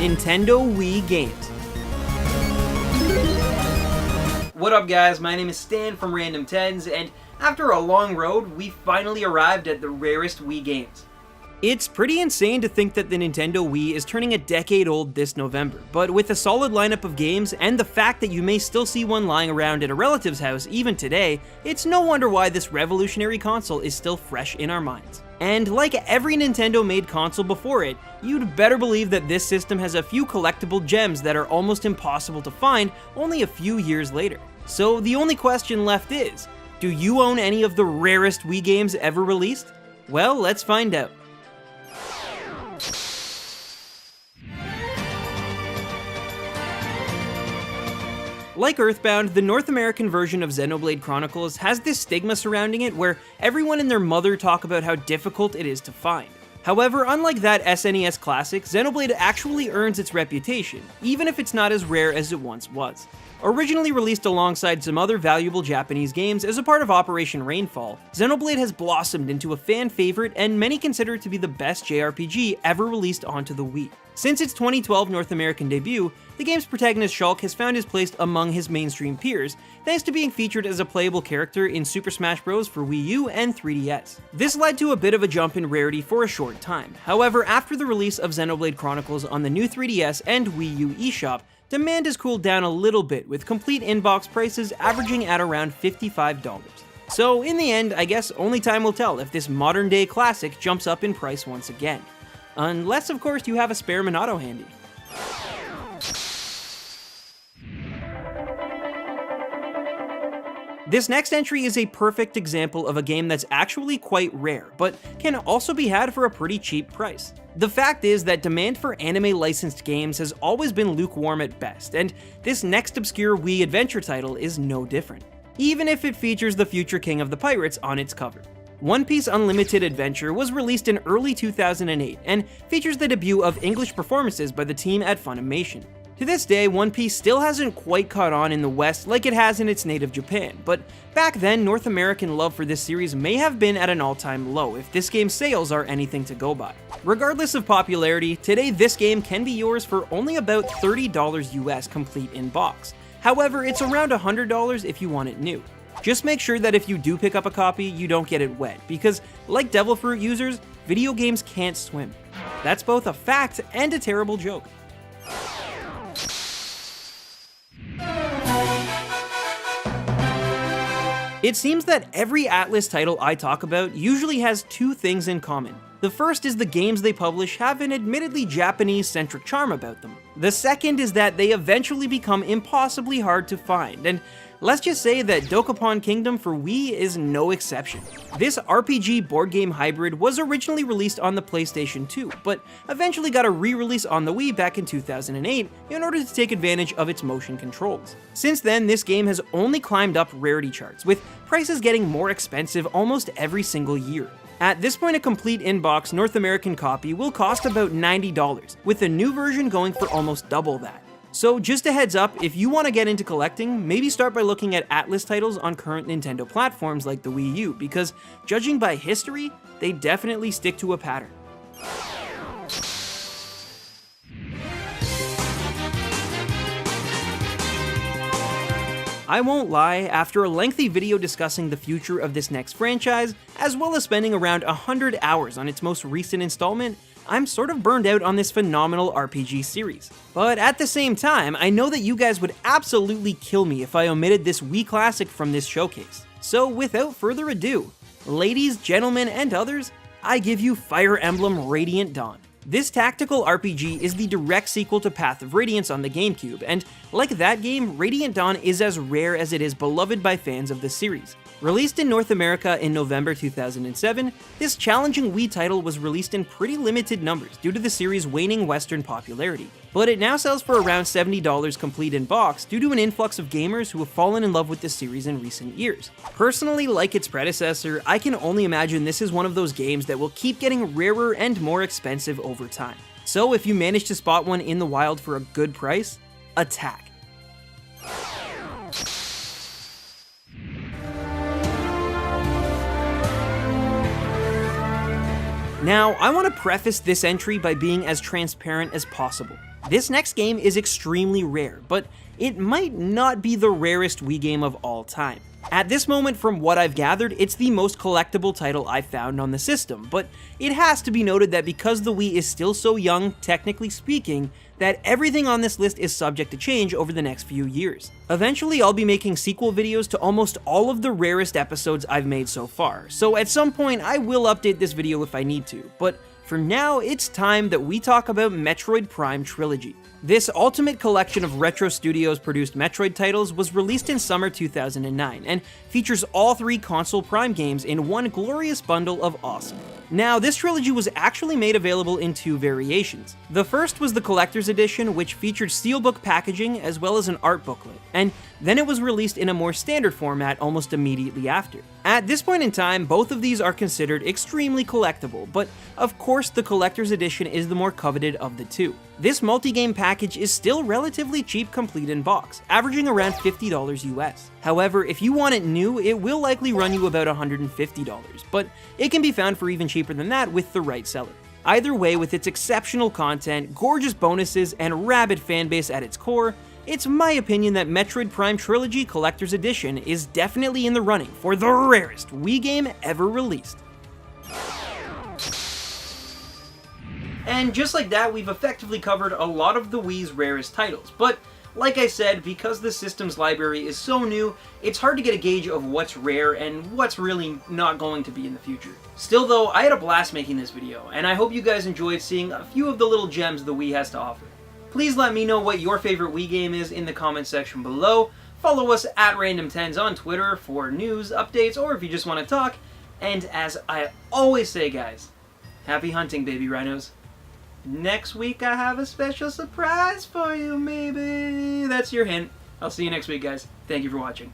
Nintendo Wii games. What up guys, my name is Stan from Random Tens, and after a long road, we finally arrived at the rarest Wii games. It's pretty insane to think that the Nintendo Wii is turning a decade old this November, but with a solid lineup of games and the fact that you may still see one lying around at a relative's house even today, it's no wonder why this revolutionary console is still fresh in our minds. And like every Nintendo-made console before it, you'd better believe that this system has a few collectible gems that are almost impossible to find only a few years later. So the only question left is, do you own any of the rarest Wii games ever released? Well, let's find out. Like Earthbound, the North American version of Xenoblade Chronicles has this stigma surrounding it where everyone and their mother talk about how difficult it is to find. However, unlike that SNES classic, Xenoblade actually earns its reputation, even if it's not as rare as it once was. Originally released alongside some other valuable Japanese games as a part of Operation Rainfall, Xenoblade has blossomed into a fan favorite and many consider it to be the best JRPG ever released onto the Wii. Since its 2012 North American debut, the game's protagonist Shulk has found his place among his mainstream peers, thanks to being featured as a playable character in Super Smash Bros. For Wii U and 3DS. This led to a bit of a jump in rarity for a short time. However, after the release of Xenoblade Chronicles on the new 3DS and Wii U eShop, demand has cooled down a little bit, with complete inbox prices averaging at around $55. So in the end, I guess only time will tell if this modern day classic jumps up in price once again. Unless of course you have a spare Monado handy. This next entry is a perfect example of a game that's actually quite rare, but can also be had for a pretty cheap price. The fact is that demand for anime licensed games has always been lukewarm at best, and this next obscure Wii adventure title is no different, even if it features the future king of the pirates on its cover. One Piece Unlimited Adventure was released in early 2008 and features the debut of English performances by the team at Funimation. To this day, One Piece still hasn't quite caught on in the West like it has in its native Japan, but back then, North American love for this series may have been at an all-time low if this game's sales are anything to go by. Regardless of popularity, today this game can be yours for only about $30 US complete in box. However, it's around $100 if you want it new. Just make sure that if you do pick up a copy, you don't get it wet, because like Devil Fruit users, video games can't swim. That's both a fact and a terrible joke. It seems that every Atlus title I talk about usually has two things in common. The first is the games they publish have an admittedly Japanese-centric charm about them. The second is that they eventually become impossibly hard to find, and let's just say that Dokapon Kingdom for Wii is no exception. This RPG board game hybrid was originally released on the PlayStation 2, but eventually got a re-release on the Wii back in 2008 in order to take advantage of its motion controls. Since then, this game has only climbed up rarity charts, with prices getting more expensive almost every single year. At this point, a complete in-box North American copy will cost about $90, with the new version going for almost double that. So just a heads up, if you want to get into collecting, maybe start by looking at Atlus titles on current Nintendo platforms like the Wii U, because judging by history, they definitely stick to a pattern. I won't lie, after a lengthy video discussing the future of this next franchise, as well as spending around 100 hours on its most recent installment, I'm sort of burned out on this phenomenal RPG series. But at the same time, I know that you guys would absolutely kill me if I omitted this Wii classic from this showcase. So without further ado, ladies, gentlemen, and others, I give you Fire Emblem Radiant Dawn. This tactical RPG is the direct sequel to Path of Radiance on the GameCube, and like that game, Radiant Dawn is as rare as it is beloved by fans of the series. Released in North America in November 2007, this challenging Wii title was released in pretty limited numbers due to the series' waning Western popularity, but it now sells for around $70 complete in box due to an influx of gamers who have fallen in love with the series in recent years. Personally, like its predecessor, I can only imagine this is one of those games that will keep getting rarer and more expensive over time. So if you manage to spot one in the wild for a good price, attack. Now, I want to preface this entry by being as transparent as possible. This next game is extremely rare, but it might not be the rarest Wii game of all time. At this moment, from what I've gathered, it's the most collectible title I've found on the system, but it has to be noted that because the Wii is still so young, technically speaking, that everything on this list is subject to change over the next few years. Eventually, I'll be making sequel videos to almost all of the rarest episodes I've made so far, so at some point I will update this video if I need to, but for now, it's time that we talk about Metroid Prime Trilogy. This ultimate collection of Retro Studios produced Metroid titles was released in summer 2009 and features all 3 console Prime games in one glorious bundle of awesome. Now, this trilogy was actually made available in 2 variations. The first was the Collector's Edition, which featured steelbook packaging as well as an art booklet, and then it was released in a more standard format almost immediately after. At this point in time, both of these are considered extremely collectible, but of course the Collector's Edition is the more coveted of the 2. This multi-game package is still relatively cheap complete in box, averaging around $50 US. However, if you want it new, it will likely run you about $150, but it can be found for even cheaper than that with the right seller. Either way, with its exceptional content, gorgeous bonuses, and rabid fanbase at its core, it's my opinion that Metroid Prime Trilogy Collector's Edition is definitely in the running for the rarest Wii game ever released. And just like that, we've effectively covered a lot of the Wii's rarest titles, but like I said, because the system's library is so new, it's hard to get a gauge of what's rare and what's really not going to be in the future. Still though, I had a blast making this video, and I hope you guys enjoyed seeing a few of the little gems the Wii has to offer. Please let me know what your favorite Wii game is in the comment section below. Follow us at Random10s on Twitter for news, updates, or if you just want to talk. And as I always say, guys, happy hunting, baby rhinos. Next week I have a special surprise for you, maybe. That's your hint. I'll see you next week, guys. Thank you for watching.